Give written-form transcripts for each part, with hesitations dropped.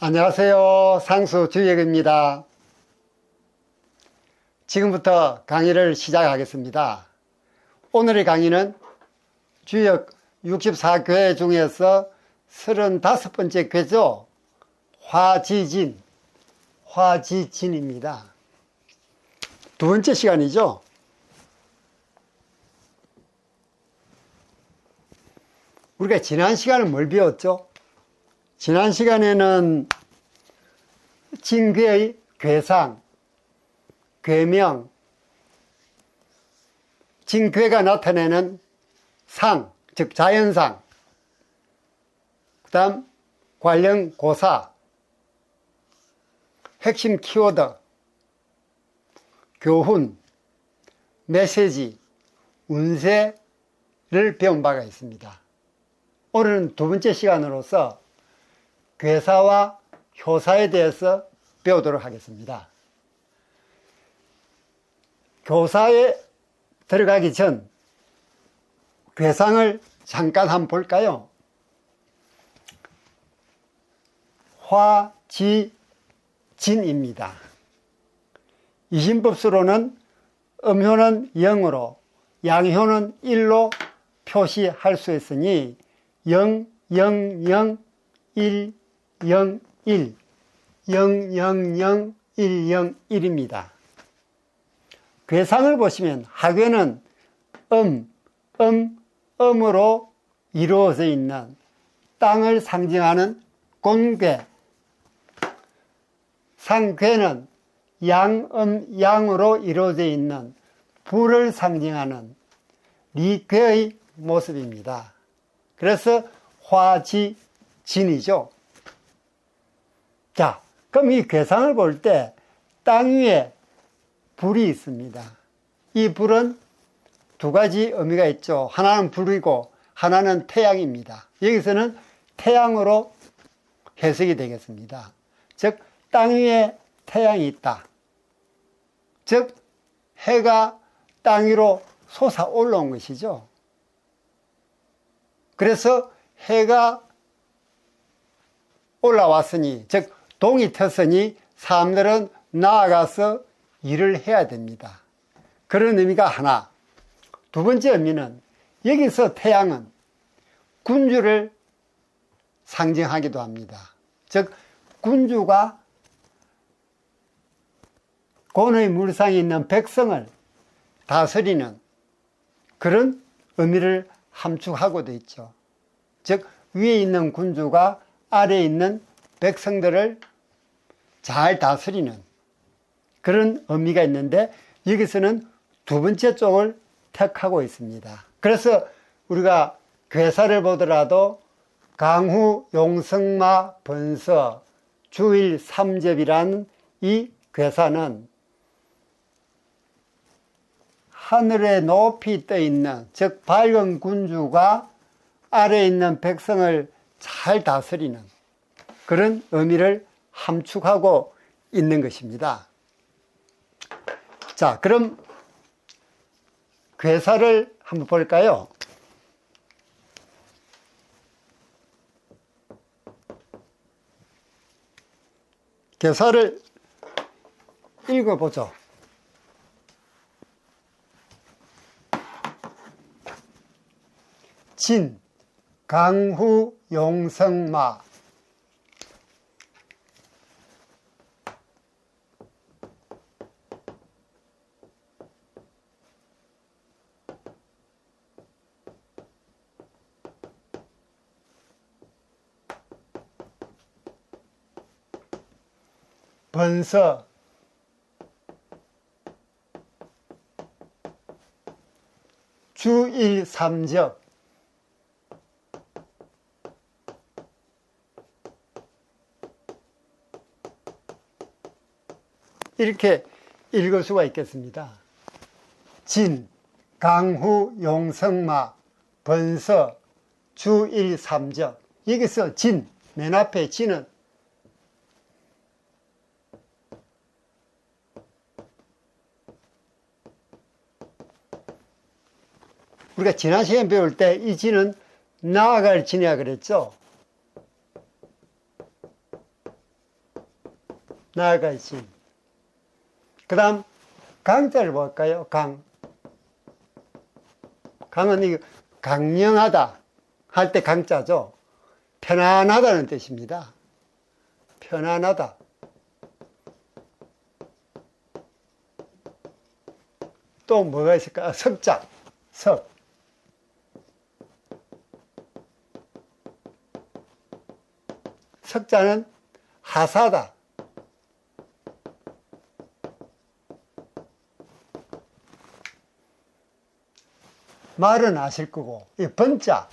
안녕하세요. 상수 주혁입니다. 지금부터 강의를 시작하겠습니다. 오늘의 강의는 주혁 64궤 중에서 35번째 궤죠. 화지진입니다. 두 번째 시간이죠. 우리가 지난 시간에 뭘 배웠죠? 지난 시간에는 진궤의 괴상, 괴명, 진궤가 나타내는 상, 즉 자연상, 그 다음 관련 고사, 핵심 키워드, 교훈, 메시지, 운세를 배운 바가 있습니다. 오늘은 두 번째 시간으로서 괴사와 효사에 대해서 배우도록 하겠습니다. 교사에 들어가기 전 괴상을 잠깐 한번 볼까요? 화지진입니다. 이심법수로는 음효는 0으로 양효는 1로 표시할 수 있으니 0, 0, 0, 1, 0, 1, 0, 0, 0, 1, 0, 1입니다. 괴상을 보시면 하괴는 음으로 이루어져 있는 땅을 상징하는 곤괴, 상괴는 양으로 이루어져 있는 불을 상징하는 리괴의 모습입니다. 그래서 화지진이죠. 자, 그럼 이 괴상을 볼 때 땅 위에 불이 있습니다. 이 불은 두 가지 의미가 있죠. 하나는 불이고 하나는 태양입니다. 여기서는 태양으로 해석이 되겠습니다. 즉, 땅 위에 태양이 있다. 즉, 해가 땅 위로 솟아 올라온 것이죠. 그래서 해가 올라왔으니, 즉 동이 텄으니 사람들은 나아가서 일을 해야 됩니다. 그런 의미가 하나. 두 번째 의미는 여기서 태양은 군주를 상징하기도 합니다. 즉 군주가 곤의 물상에 있는 백성을 다스리는 그런 의미를 함축하고도 있죠. 즉 위에 있는 군주가 아래에 있는 백성들을 잘 다스리는 그런 의미가 있는데 여기서는 두 번째 쪽을 택하고 있습니다. 그래서 우리가 괴사를 보더라도 강후, 용성마, 번서, 주일, 삼접이라는 이 괴사는 하늘에 높이 떠 있는, 즉 밝은 군주가 아래에 있는 백성을 잘 다스리는 그런 의미를 함축하고 있는 것입니다. 자, 그럼 괴사를 한번 볼까요? 괴사를 읽어보죠. 진, 강후, 용성마. 번서, 주일, 삼접. 이렇게 읽을 수가 있겠습니다. 진, 강후, 용성마, 번서, 주일, 삼접. 여기서 진, 맨 앞에 진은 우리가 지난 시간에 배울 때 이 진은 나아갈 진이라 그랬죠. 나아가지. 그 다음 강자를 볼까요? 강은 이 강령하다 할 때 강자죠. 편안하다는 뜻입니다. 편안하다. 또 뭐가 있을까? 석자, 석. 석자는 하사다. 말은 아실 거고, 이 번자.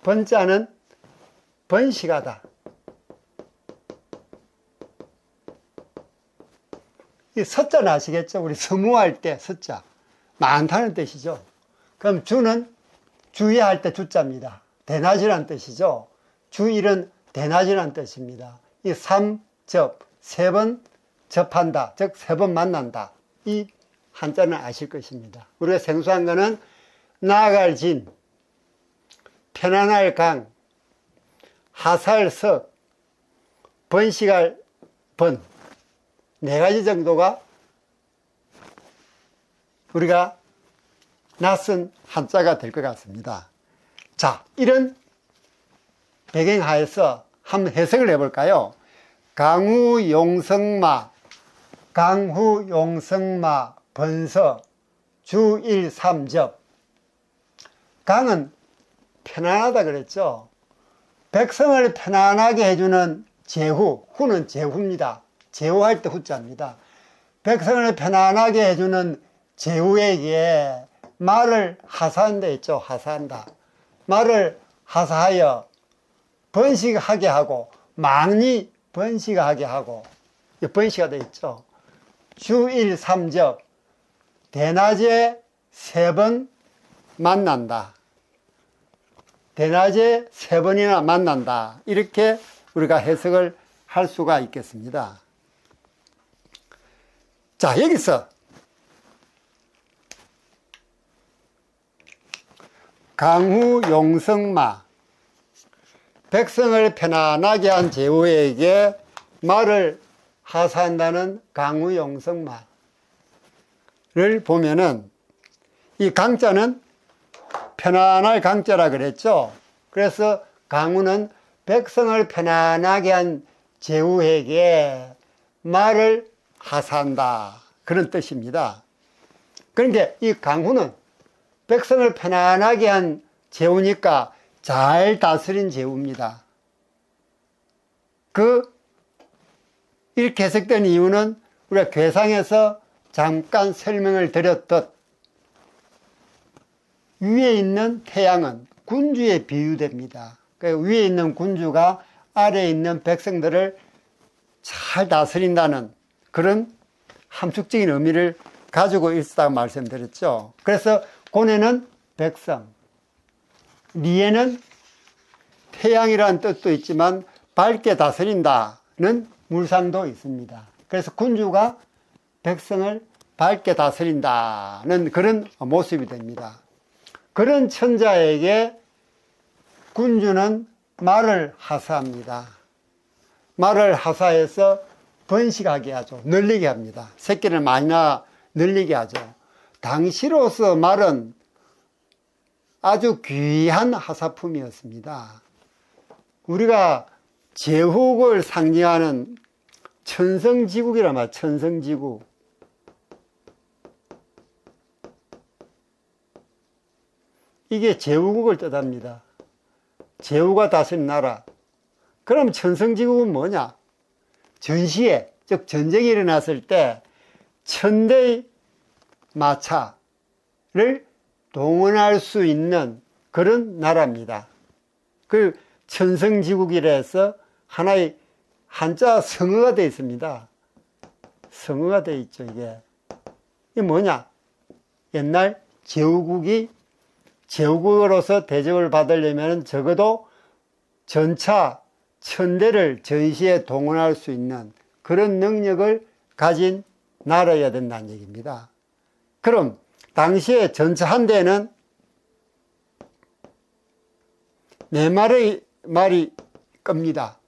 번자는 번식하다. 이 서자는 아시겠죠? 우리 서무할 때 서자. 많다는 뜻이죠. 그럼 주는 주의할 때 주자입니다. 대낮이란 뜻이죠. 주일은 대낮이란 뜻입니다. 이 삼접, 세 번 접한다. 즉, 세 번 만난다. 이 한자는 아실 것입니다. 우리가 생소한 거는 나아갈 진, 편안할 강, 하사할 석, 번식할 번. 네 가지 정도가 우리가 낯선 한자가 될 것 같습니다. 자, 이런 배경하에서 한번 해석을 해볼까요? 강후용성마, 번서, 주일삼접. 강은 편안하다 그랬죠. 백성을 편안하게 해주는 제후, 후는 제후입니다. 제후할 때 후자입니다. 백성을 편안하게 해주는 제후에게 말을 하사한다 했죠. 하사한다. 말을 하사하여 번식하게 하고 많이 번식하게 하고 번식하다 했죠. 주일삼접, 대낮에 세 번 만난다. 대낮에 세 번이나 만난다. 이렇게 우리가 해석을 할 수가 있겠습니다. 자, 여기서 강후용성마, 백성을 편안하게 한 제후에게 말을 하사한다는 강후용성마를 보면은 이 강자는 편안할 강자라 그랬죠. 그래서 강후는 백성을 편안하게 한 제후에게 말을 하사한다. 그런 뜻입니다. 그러니까 이 강후는 백성을 편안하게 한 제후니까 잘 다스린 제후입니다. 이렇게 해석된 이유는 우리가 괴상에서 잠깐 설명을 드렸듯 위에 있는 태양은 군주에 비유됩니다. 그러니까 위에 있는 군주가 아래에 있는 백성들을 잘 다스린다는 그런 함축적인 의미를 가지고 있다고 말씀드렸죠. 그래서 고뇌는 백성, 리에는 태양이라는 뜻도 있지만 밝게 다스린다는 물상도 있습니다. 그래서 군주가 백성을 밝게 다스린다는 그런 모습이 됩니다. 그런 천자에게 군주는 말을 하사합니다. 말을 하사해서 번식하게 하죠. 늘리게 합니다. 새끼를 많이 낳아 늘리게 하죠. 당시로서 말은 아주 귀한 하사품이었습니다. 우리가 제국을 상징하는 천성지국이라 말이에요. 천성지국. 이게 제후국을 뜻합니다. 제후가 다스린 나라. 그럼 천성지국은 뭐냐? 전시에, 즉 전쟁이 일어났을 때 천대의 마차를 동원할 수 있는 그런 나라입니다. 그 천성지국이라 해서 하나의 한자 성어가 되어 있습니다. 성어가 되어 있죠, 이게. 이게 뭐냐? 옛날 제후국으로서 대접을 받으려면 적어도 전차 천대를 전시에 동원할 수 있는 그런 능력을 가진 나라여야 된다는 얘기입니다. 그럼 당시에 전차 한 대는 4마리의 말이 겁니다.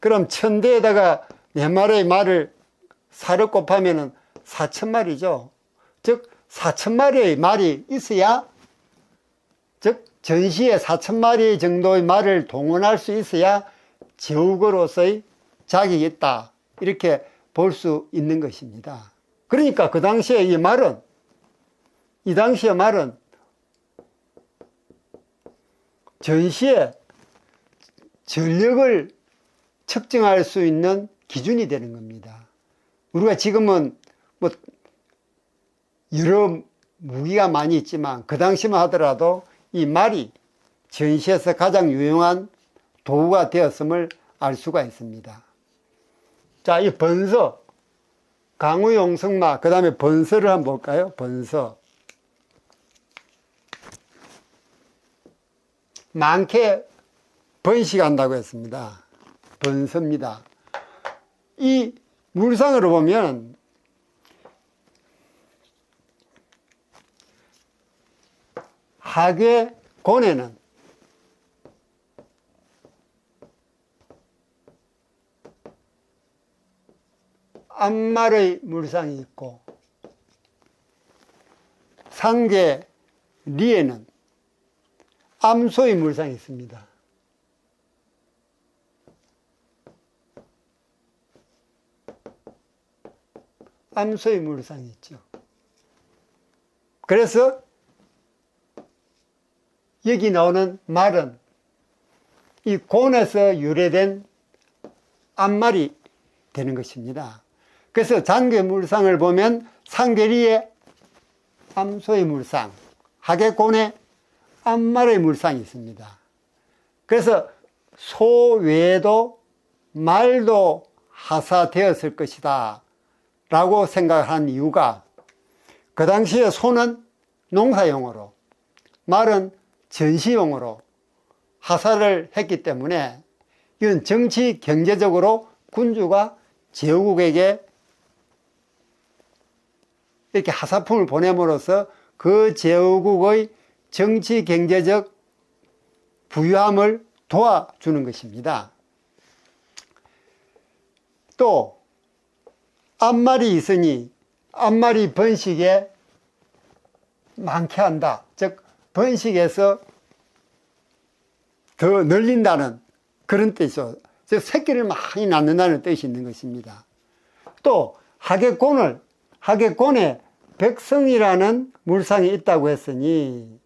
그럼 1000대에다가 4마리의 말을 4를 곱하면 4000마리죠. 즉 4000마리의 말이 있어야, 즉 전시에 4000마리 정도의 말을 동원할 수 있어야 제후국으로서의 자격이 있다, 이렇게 볼 수 있는 것입니다. 그러니까 그 당시에 이 당시의 말은 전시에 전력을 측정할 수 있는 기준이 되는 겁니다. 우리가 지금은 뭐 여러 무기가 많이 있지만 그 당시만 하더라도 이 말이 전시에서 가장 유용한 도구가 되었음을 알 수가 있습니다. 자, 이 번서, 강우용성마, 그 다음에 번서를 한번 볼까요? 번서. 많게 번식한다고 했습니다. 번서입니다. 이 물상으로 보면 하계곤에는 암말의 물상이 있고, 상계리에는 암소의 물상이 있습니다. 암소의 물상이 있죠. 그래서 여기 나오는 말은 이 곤에서 유래된 암말이 되는 것입니다. 그래서 잔괴물상을 보면 상계리에 암소의 물상, 하계곤에 암말의 물상이 있습니다. 그래서 소 외에도 말도 하사되었을 것이다 라고 생각한 이유가, 그 당시에 소는 농사용으로, 말은 전시용으로 하사를 했기 때문에 이건 정치 경제적으로 군주가 제후국에게 이렇게 하사품을 보냄으로써 그 제후국의 정치 경제적 부유함을 도와주는 것입니다. 또 암말이 있으니 암말이 번식에 많게 한다, 즉 번식에서 더 늘린다는 그런 뜻이죠. 즉 새끼를 많이 낳는다는 뜻이 있는 것입니다. 또 하계곤에 백성이라는 물상이 있다고 했으니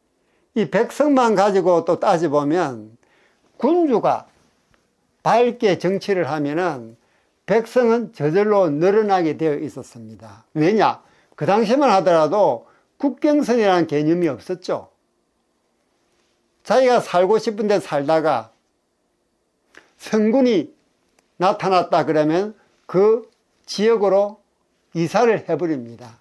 이 백성만 가지고 또 따져보면 군주가 밝게 정치를 하면은 백성은 저절로 늘어나게 되어 있었습니다. 왜냐? 그 당시만 하더라도 국경선이라는 개념이 없었죠. 자기가 살고 싶은 데 살다가 성군이 나타났다 그러면 그 지역으로 이사를 해버립니다.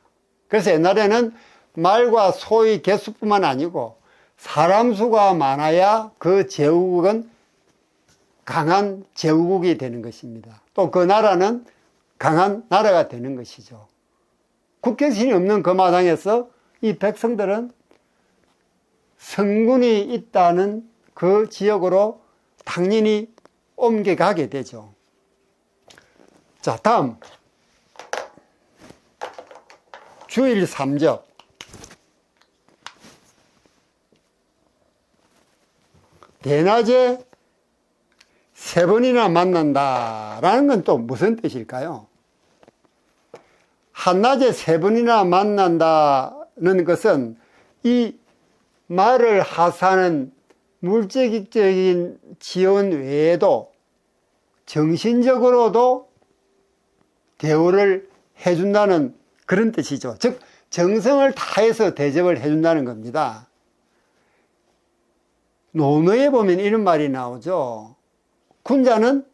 그래서 옛날에는 말과 소의 개수뿐만 아니고 사람 수가 많아야 그 제후국은 강한 제후국이 되는 것입니다. 또 그 나라는 강한 나라가 되는 것이죠. 국경선이 없는 그 마당에서 이 백성들은 성군이 있다는 그 지역으로 당연히 옮겨가게 되죠. 자, 다음 주일 3적. 대낮에 3번이나 만난다라는 건 또 무슨 뜻일까요? 한낮에 3번이나 만난다는 것은 이 말을 하사하는 물질적인 지원 외에도 정신적으로도 대우를 해준다는 그런 뜻이죠. 즉 정성을 다해서 대접을 해준다는 겁니다. 논어에 보면 이런 말이 나오죠. 군자는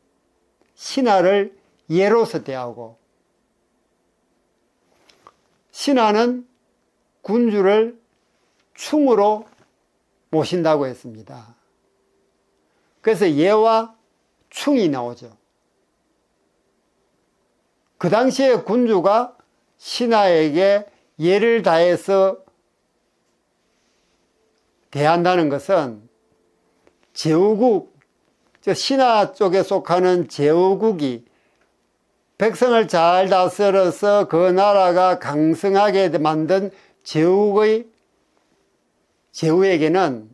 신하를 예로서 대하고 신하는 군주를 충으로 모신다고 했습니다. 그래서 예와 충이 나오죠. 그 당시에 군주가 신하에게 예를 다해서 대한다는 것은 제후국, 신하 쪽에 속하는 제후국이 백성을 잘 다스려서 그 나라가 강성하게 만든 제후에게는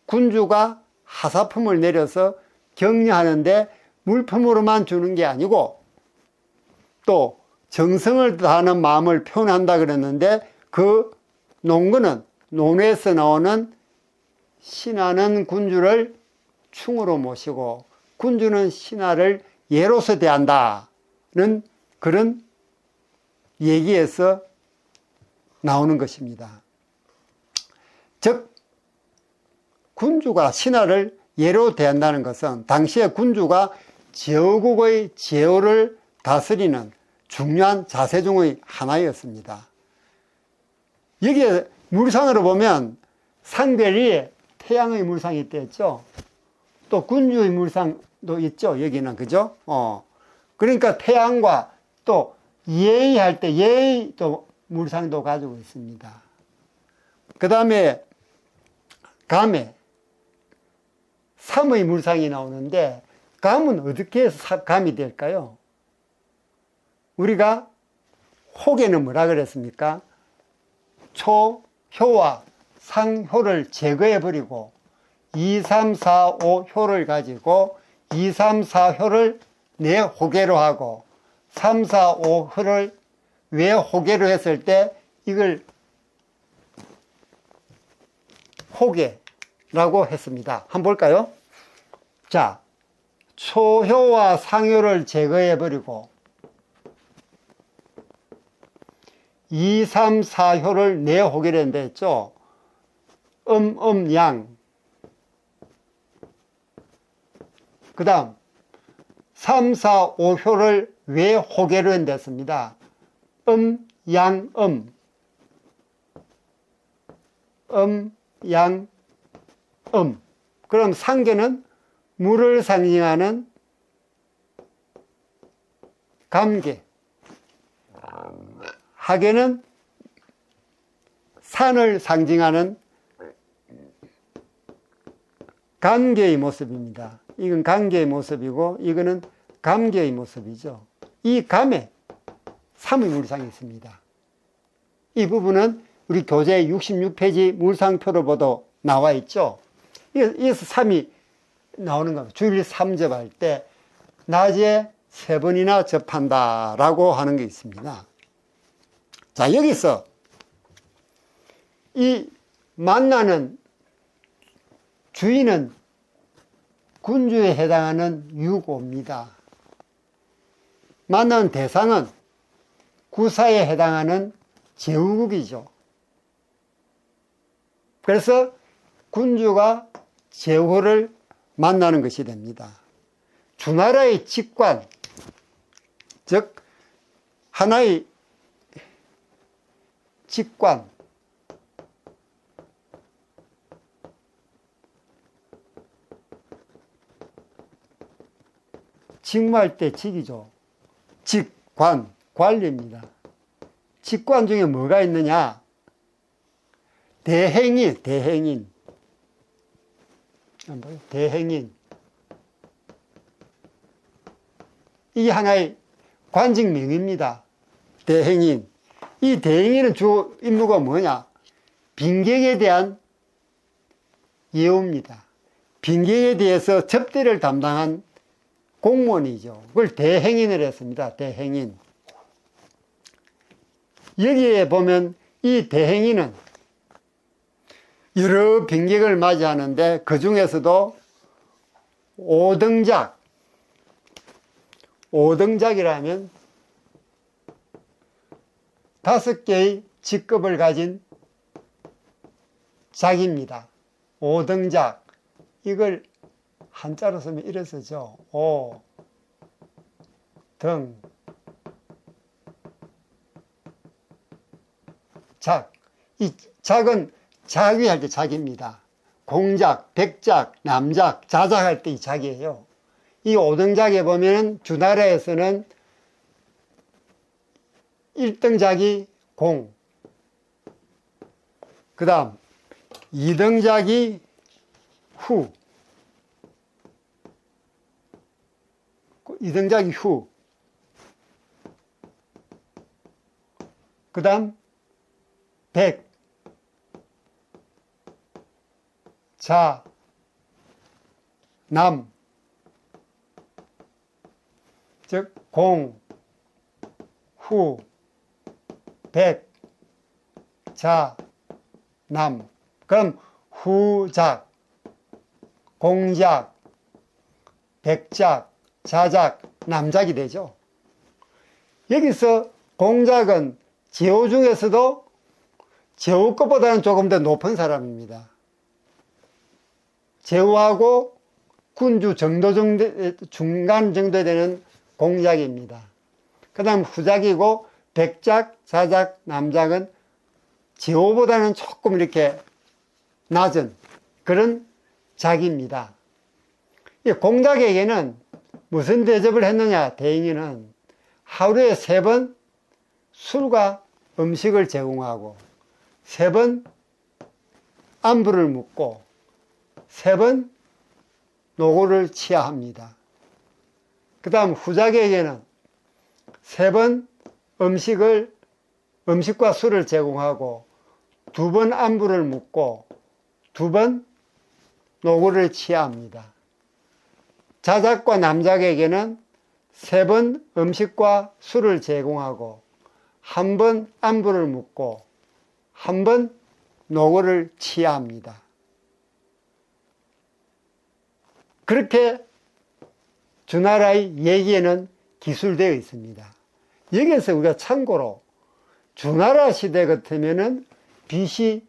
군주가 하사품을 내려서 격려하는데 물품으로만 주는 게 아니고 또 정성을 다하는 마음을 표현한다 그랬는데, 그 논거는 논에서 나오는 신하는 군주를 충으로 모시고 군주는 신하를 예로서 대한다는 그런 얘기에서 나오는 것입니다. 즉 군주가 신하를 예로 대한다는 것은 당시에 군주가 제후국의 제후를 다스리는 중요한 자세 중의 하나였습니다. 여기에 물상으로 보면 상별이 태양의 물상이 있댔죠. 또 군주의 물상도 있죠. 여기는, 그죠? 그러니까 태양과 또 예의할 때 예의 또 물상도 가지고 있습니다. 그 다음에 감에 삼의 물상이 나오는데, 감은 어떻게 해서 감이 될까요? 우리가 혹에는 뭐라 그랬습니까? 초효와 상효를 제거해버리고 2, 3, 4, 5 효를 가지고 2, 3, 4효를 내호계로 하고 3, 4, 5효를 외호계로 했을 때 이걸 호계라고 했습니다. 한번 볼까요? 자, 초효와 상효를 제거해버리고 2, 3, 4효를 내호계로 했는데 했죠. 양. 그 다음 3, 4, 5효를 외호계로 했습니다. 양, 양, 그럼 상계는 물을 상징하는 감계, 하계는 산을 상징하는 감계의 모습입니다. 이건 감계의 모습이고 이거는 감계의 모습이죠. 이 감에 삼의 물상이 있습니다. 이 부분은 우리 교재 66페이지 물상표로 보도 나와 있죠. 이에서 3이 나오는 겁니다. 주일 3접할 때 낮에 3번이나 접한다 라고 하는 게 있습니다. 자, 여기서 이 만나는 주인은 군주에 해당하는 유고입니다. 만나는 대상은 구사에 해당하는 제후국이죠. 그래서 군주가 제후를 만나는 것이 됩니다. 주나라의 직관, 즉 하나의 직관, 직무할 때 직이죠. 직관, 관리입니다. 직관 중에 뭐가 있느냐? 대행인, 대행인. 대행인. 이게 하나의 관직명입니다. 대행인. 이 대행인은 주 임무가 뭐냐? 빈객에 대한 예우입니다. 빈객에 대해서 접대를 담당한 공무원이죠. 그걸 대행인을 했습니다. 대행인. 여기에 보면 이 대행인은 여러 빈객을 맞이하는데 그 중에서도 오등작이라면 5개의 직급을 가진 작입니다. 오등작. 이걸 한자로 쓰면 이래 쓰죠. 오, 등, 작. 이 작은 작위할 때 작입니다. 공작, 백작, 남작, 자작할 때 이 작이에요. 이 오등작에 보면 주나라에서는 1등작이 공, 그 다음 2등작이 후, 이등작이 휴. 그 다음 백, 자, 남, 즉 공, 후, 백, 자, 남. 그럼 후작, 공작, 백작, 자작, 남작이 되죠. 여기서 공작은 제후 중에서도 제후 것보다는 조금 더 높은 사람입니다. 제후하고 군주 정도 중간 정도 되는 공작입니다. 그 다음 후작이고 백작, 자작, 남작은 제후보다는 조금 이렇게 낮은 그런 작입니다. 이 공작에게는 무슨 대접을 했느냐? 대인이는 하루에 3번 술과 음식을 제공하고 3번 안부를 묻고 3번 노고를 치하합니다. 그 다음 후작에게는 3번 음식과 술을 제공하고 2번 안부를 묻고 2번 노고를 치하합니다. 자작과 남작에게는 3번 음식과 술을 제공하고 1번 안부를 묻고 1번 노고를 치하합니다. 그렇게 주나라의 얘기에는 기술되어 있습니다. 여기에서 우리가 참고로 주나라 시대 같으면은 BC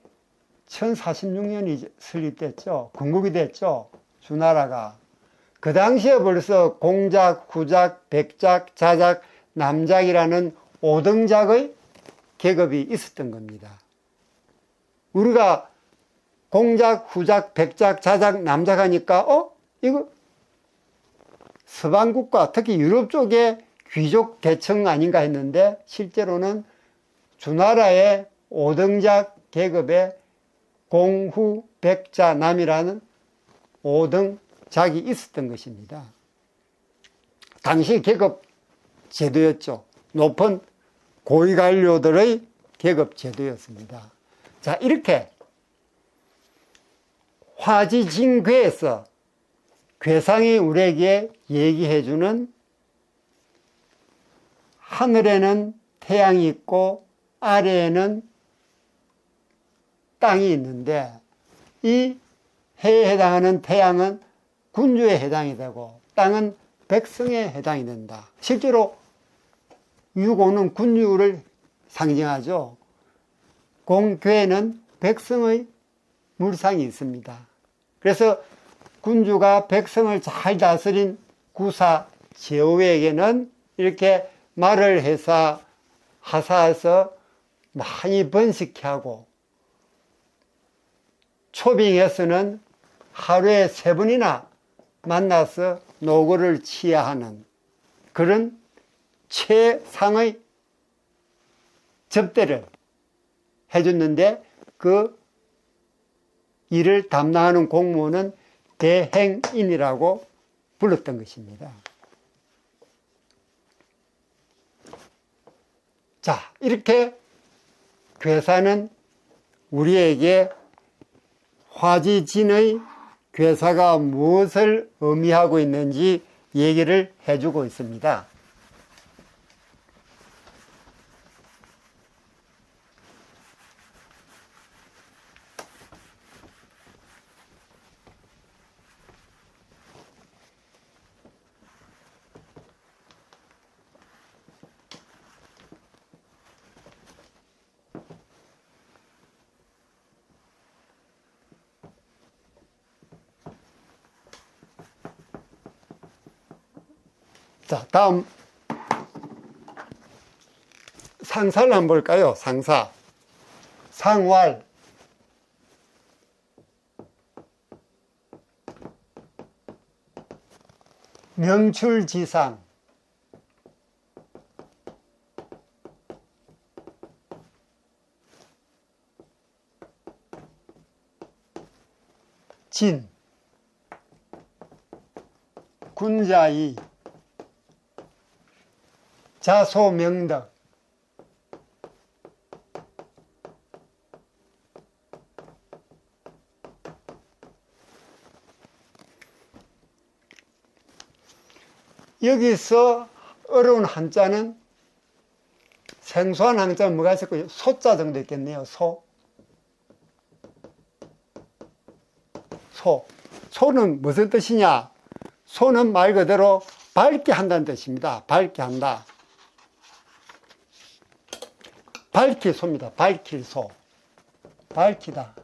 1046년이 설립됐죠. 건국이 됐죠. 주나라가. 그 당시에 벌써 공작, 후작, 백작, 자작, 남작이라는 5등작의 계급이 있었던 겁니다. 우리가 공작, 후작, 백작, 자작, 남작 하니까 이거 서방국가 특히 유럽 쪽의 귀족 계층 아닌가 했는데 실제로는 주나라의 5등작 계급의 공후, 백자, 남이라는 5등작이 있었던 것입니다. 당시 계급 제도였죠. 높은 고위관료들의 계급 제도였습니다. 자, 이렇게 화지징괴에서 괴상이 우리에게 얘기해주는 하늘에는 태양이 있고 아래에는 땅이 있는데 이 해에 해당하는 태양은 군주에 해당이 되고 땅은 백성에 해당이 된다. 실제로 유고는 군주를 상징하죠. 공괴에는 백성의 물상이 있습니다. 그래서 군주가 백성을 잘 다스린 구사 제후에게는 이렇게 말을 해서 하사해서 많이 번식케 하고 초빙에서는 하루에 3번이나 만나서 노고를 치하하는 그런 최상의 접대를 해줬는데 그 일을 담당하는 공무원은 대행인이라고 불렀던 것입니다. 자, 이렇게 괴사는 우리에게 화지진의 괴사가 무엇을 의미하고 있는지 얘기를 해주고 있습니다. 자, 다음 상사를 한번 볼까요? 상사. 상왈. 명출지상. 진. 군자이. 자소명덕. 여기서 어려운 한자는 생소한 한자는 뭐가 있을까요? 소자 정도 있겠네요. 소. 소는 무슨 뜻이냐? 소는 말 그대로 밝게 한다는 뜻입니다. 밝게 한다. 밝힐 소입니다. 밝힐 소. 밝히다.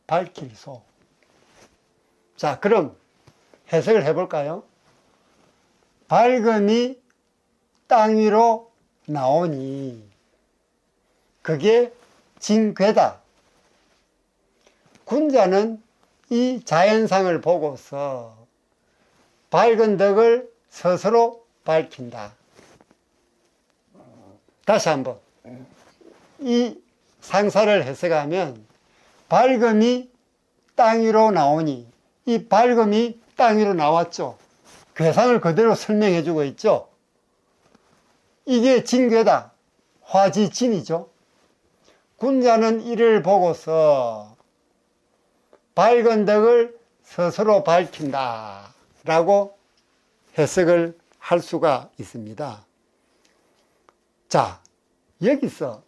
밝힐 소. 자, 그럼 해석을 해볼까요? 밝음이 땅 위로 나오니 그게 징괴다. 군자는 이 자연상을 보고서 밝은 덕을 스스로 밝힌다. 다시 한번 이 상사를 해석하면 밝음이 땅 위로 나오니, 이 밝음이 땅 위로 나왔죠. 괴상을 그대로 설명해 주고 있죠. 이게 징괴다. 화지진이죠. 군자는 이를 보고서 밝은 덕을 스스로 밝힌다 라고 해석을 할 수가 있습니다. 자, 여기서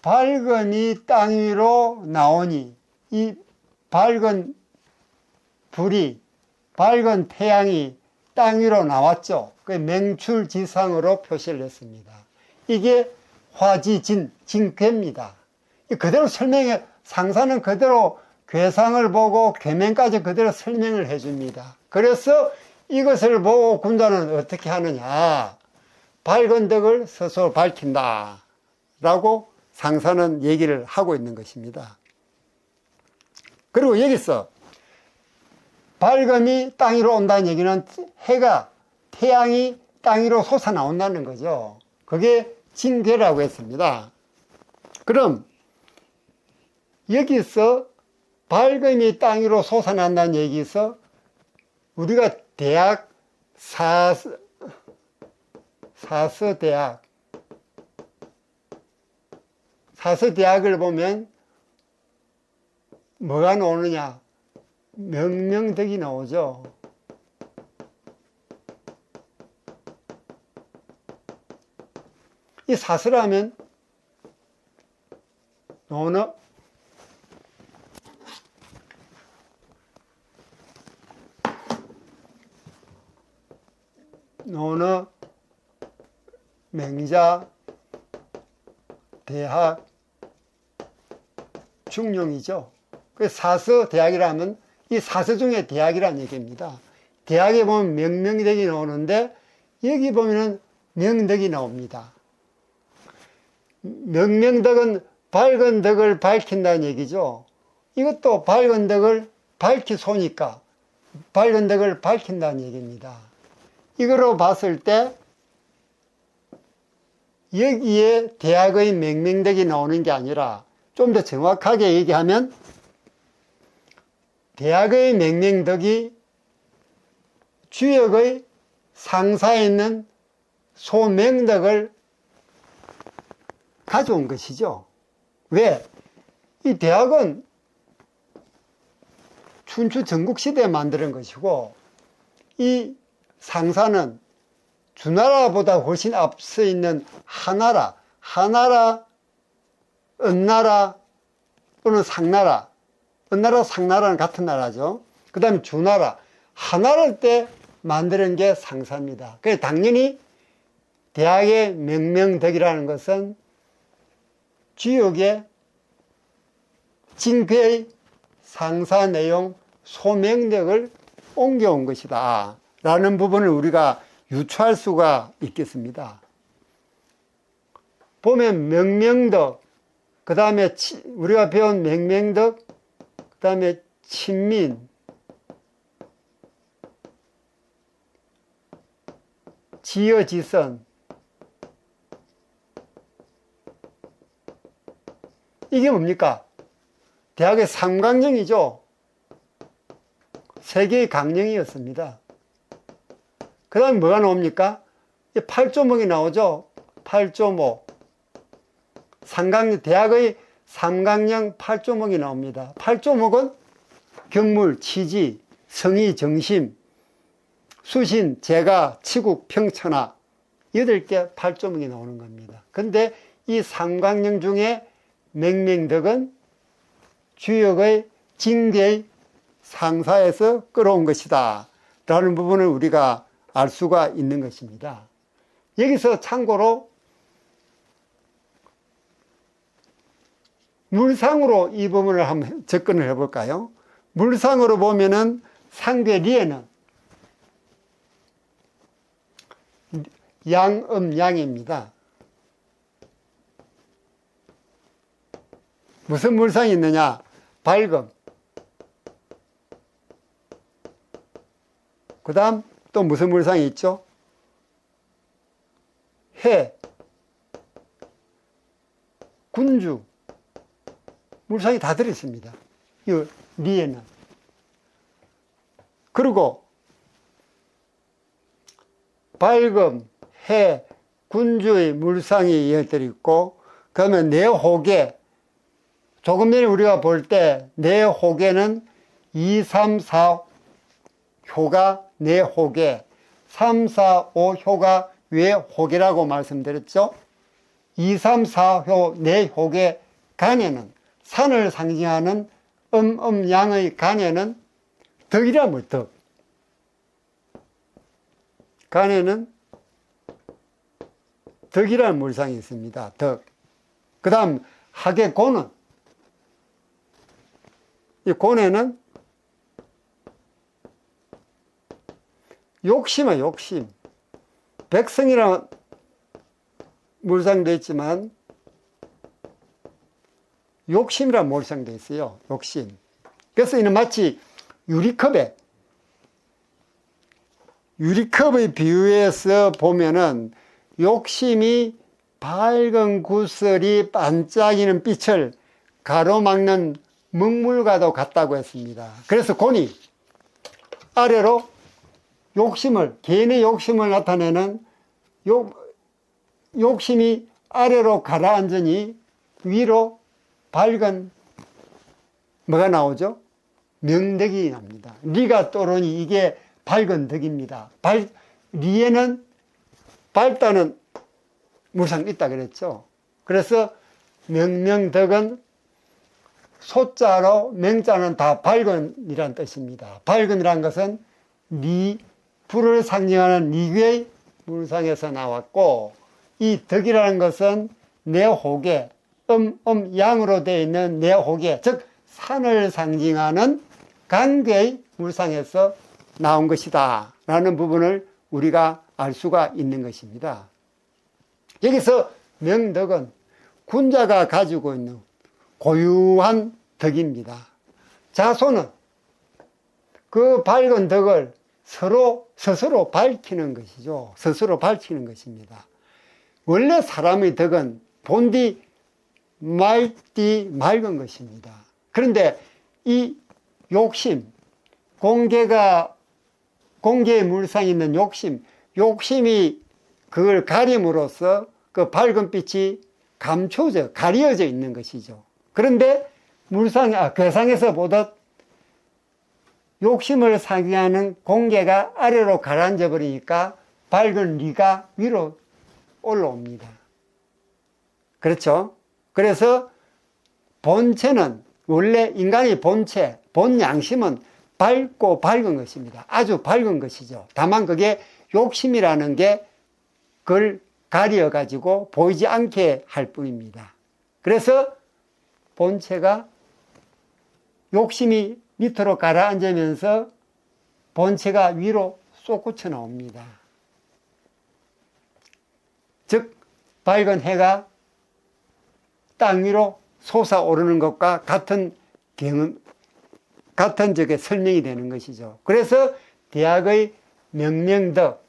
밝음이 땅 위로 나오니, 이 밝은 불이, 밝은 태양이 땅 위로 나왔죠. 그 맹출지상으로 표시를 했습니다. 이게 화지진, 징괴입니다. 그대로 설명해, 상사는 그대로 괴상을 보고 괴명까지 그대로 설명을 해줍니다. 그래서 이것을 보고 군자는 어떻게 하느냐. 밝은 덕을 스스로 밝힌다 라고 상사는 얘기를 하고 있는 것입니다. 그리고 여기서 밝음이 땅 위로 온다는 얘기는 해가, 태양이 땅 위로 솟아나온다는 거죠. 그게 징괴라고 했습니다. 그럼 여기서 밝음이 땅 위로 솟아난다는 얘기에서 우리가 대학 사서대학을 보면 뭐가 나오느냐? 명명덕이 나오죠. 이 사서라면 논어, 맹자, 대학, 중용이죠. 그 사서 대학이라면 이 사서 중에 대학이라는 얘기입니다. 대학에 보면 명명덕이 나오는데 여기 보면은 명덕이 나옵니다. 명명덕은 밝은 덕을 밝힌다는 얘기죠. 이것도 밝은 덕을 밝히소니까 밝은 덕을 밝힌다는 얘기입니다. 이거로 봤을 때 여기에 대학의 명명덕이 나오는 게 아니라 좀 더 정확하게 얘기하면 대학의 명명덕이 주역의 상사에 있는 소명덕을 가져온 것이죠. 왜? 이 대학은 춘추 전국시대에 만드는 것이고 이 상사는 주나라보다 훨씬 앞서 있는 하나라, 은나라 또는 상나라, 은나라, 상나라는 같은 나라죠. 그 다음에 주나라, 하나라 때 만드는 게 상사입니다. 그래서 당연히 대학의 명명덕이라는 것은 주역의 징괴의 상사 내용 소명덕을 옮겨온 것이다 라는 부분을 우리가 유추할 수가 있겠습니다. 보면 명명덕, 그 다음에 우리가 배운 명명덕, 그 다음에 친민, 지어지선, 이게 뭡니까? 대학의 삼강령이죠. 세 개의 강령이었습니다. 그 다음에 뭐가 나옵니까? 팔조목이 나오죠. 팔조목. 대학의 삼강령 팔조목이 나옵니다. 팔조목은 경물, 치지, 성의, 정심, 수신, 재가, 치국, 평천하 8개 팔조목이 나오는 겁니다. 근데 이 삼강령 중에 맹명덕은 주역의 징계의 상사에서 끌어온 것이다 라는 부분을 우리가 알 수가 있는 것입니다. 여기서 참고로 물상으로 이 부분을 한번 접근을 해볼까요? 물상으로 보면은 상괴리에는 양음양입니다. 무슨 물상이 있느냐? 밝음. 그 다음 또 무슨 물상이 있죠? 해, 군주. 물상이 다 들어있습니다. 이 리에는. 그리고 밝음, 해, 군주의 물상이 들어있고, 그러면 내호계. 조금 전에 우리가 볼 때 내호계는 2, 3, 4 효가 내호계, 3, 4, 5 효가 외호계라고 말씀드렸죠. 2, 3, 4호 내호계 간에는 산을 상징하는 양의 간에는 덕이라 뭐 덕. 간에는 덕이라는 물상이 있습니다. 덕. 그 다음 하계고는 이 고에는 욕심이야, 욕심. 백성이라는 물상도 있지만 욕심이라는 물상도 있어요. 욕심. 그래서 이는 마치 유리컵의 비유에서 보면은 욕심이 밝은 구슬이 반짝이는 빛을 가로막는 먹물과도 같다고 했습니다. 그래서 곤이 아래로 개인의 욕심을 나타내는 욕심이 아래로 가라앉으니 위로 밝은 뭐가 나오죠? 명덕이 납니다. 리가 떠오르니 이게 밝은 덕입니다. 리에는 밝다는 물상이 있다 그랬죠. 그래서 명명덕은 소자로 명자는 다 밝은이란 뜻입니다. 밝은이란 것은 불을 상징하는 리괴의 물상에서 나왔고, 이 덕이라는 것은 내호계, 양으로 되어 있는 내호계, 즉 산을 상징하는 강계의 물상에서 나온 것이다 라는 부분을 우리가 알 수가 있는 것입니다. 여기서 명덕은 군자가 가지고 있는 고유한 덕입니다. 자손은 그 밝은 덕을 스스로 밝히는 것이죠. 스스로 밝히는 것입니다. 원래 사람의 덕은 본디 맑디 맑은 것입니다. 그런데 이 욕심, 공개의 물상에 있는 욕심이 그걸 가림으로써 그 밝은 빛이 가려져 있는 것이죠. 그런데 괴상에서 보듯 욕심을 상징하는 공개가 아래로 가라앉아 버리니까 밝은 리가 위로 올라옵니다. 그렇죠? 그래서 본체는 원래 인간의 본체, 본 양심은 밝고 밝은 것입니다. 아주 밝은 것이죠. 다만 그게 욕심이라는 게 그걸 가려가지고 보이지 않게 할 뿐입니다. 그래서 본체가 욕심이 밑으로 가라앉으면서 본체가 위로 솟구쳐 나옵니다. 즉 밝은 해가 땅 위로 솟아오르는 것과 같은 적의 설명이 되는 것이죠. 그래서 대학의 명명덕,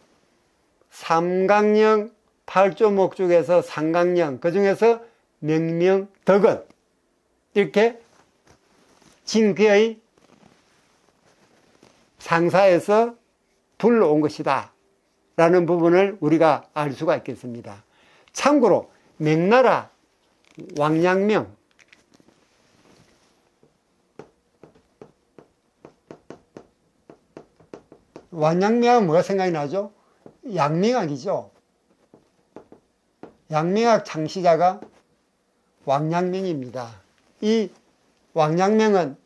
삼강령, 팔조목 중에서 삼강령, 그 중에서 명명덕은 이렇게 징계의 상사에서 불러온 것이다 라는 부분을 우리가 알 수가 있겠습니다. 참고로 명나라 왕양명, 왕양명은 뭐가 생각이 나죠? 양명학이죠. 양명학 창시자가 왕양명입니다. 이 왕양명은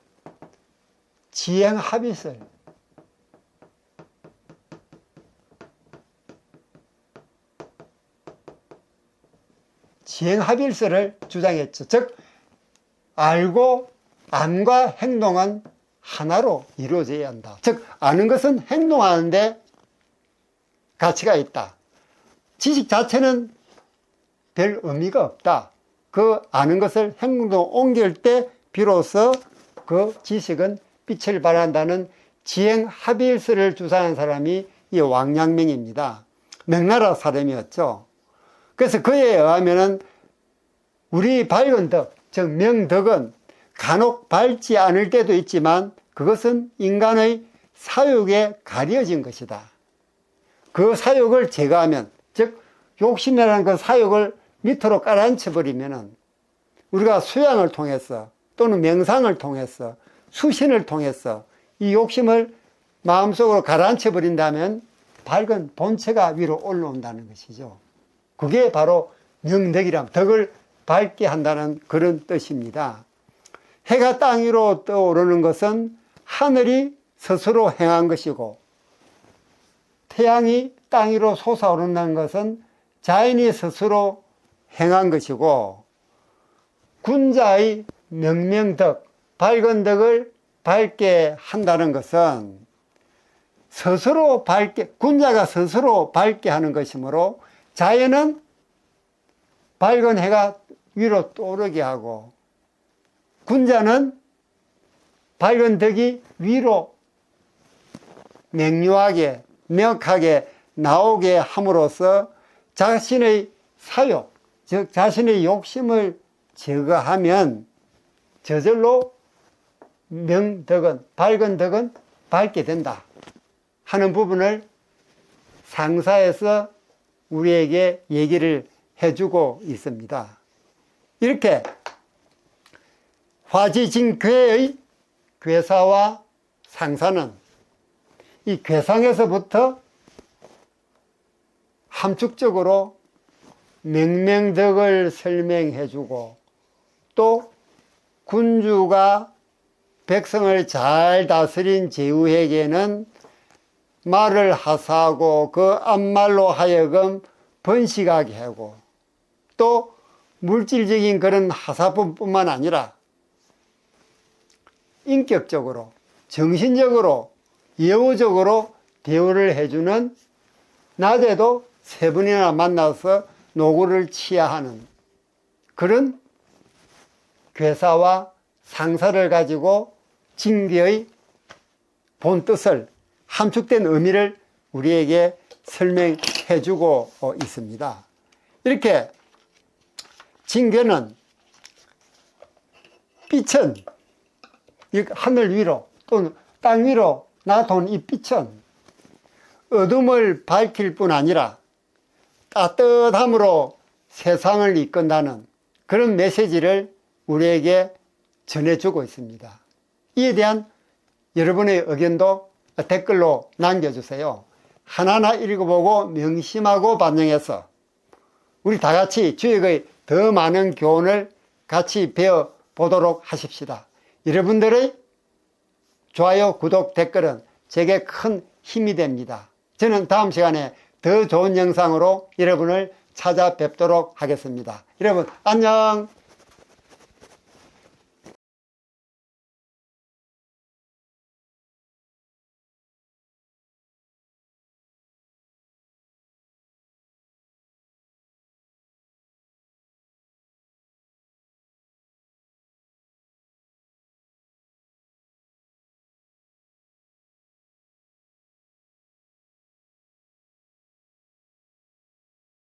지행합의설, 지행합일설을 주장했죠. 즉 알고 암과 행동은 하나로 이루어져야 한다. 즉 아는 것은 행동하는데 가치가 있다. 지식 자체는 별 의미가 없다. 그 아는 것을 행동으로 옮길 때 비로소 그 지식은 빛을 발한다는 지행합일설을 주장한 사람이 이 왕양명입니다. 명나라 사람이었죠. 그래서 그에 의하면은 우리 밝은 덕, 즉 명덕은 간혹 밝지 않을 때도 있지만 그것은 인간의 사욕에 가려진 것이다. 그 사욕을 제거하면, 즉 욕심이라는 그 사욕을 밑으로 깔아앉혀버리면은 우리가 수양을 통해서 또는 명상을 통해서 수신을 통해서 이 욕심을 마음속으로 가라앉혀버린다면 밝은 본체가 위로 올라온다는 것이죠. 그게 바로 명덕이란, 덕을 밝게 한다는 그런 뜻입니다. 해가 땅 위로 떠오르는 것은 하늘이 스스로 행한 것이고, 태양이 땅 위로 솟아오른다는 것은 자연이 스스로 행한 것이고, 군자의 명명덕, 밝은 덕을 밝게 한다는 것은 스스로 밝게, 군자가 스스로 밝게 하는 것이므로 자연은 밝은 해가 위로 떠오르게 하고 군자는 밝은 덕이 위로 명료하게 명확하게 나오게 함으로써 자신의 사욕, 즉 자신의 욕심을 제거하면 저절로 명덕은, 밝은 덕은 밝게 된다 하는 부분을 상사에서 우리에게 얘기를 해주고 있습니다. 이렇게 화지진괴의 괴사와 상사는 이 괴상에서부터 함축적으로 명명덕을 설명해주고 또 군주가 백성을 잘 다스린 제후에게는 말을 하사하고 그 앞말로 하여금 번식하게 하고 또 물질적인 그런 하사뿐만 아니라 인격적으로, 정신적으로, 예우적으로 대우를 해주는, 낮에도 3번이나 만나서 노고를 취하하는 그런 괴사와 상사를 가지고 징계의 본뜻을, 함축된 의미를 우리에게 설명해 주고 있습니다. 이렇게 징계는 빛은 하늘 위로 또는 땅 위로 놔둔 이 빛은 어둠을 밝힐 뿐 아니라 따뜻함으로 세상을 이끈다는 그런 메시지를 우리에게 전해주고 있습니다. 이에 대한 여러분의 의견도 댓글로 남겨주세요. 하나하나 읽어보고 명심하고 반영해서 우리 다 같이 주역의 더 많은 교훈을 같이 배워보도록 하십시다. 여러분들의 좋아요, 구독, 댓글은 제게 큰 힘이 됩니다. 저는 다음 시간에 더 좋은 영상으로 여러분을 찾아뵙도록 하겠습니다. 여러분 안녕.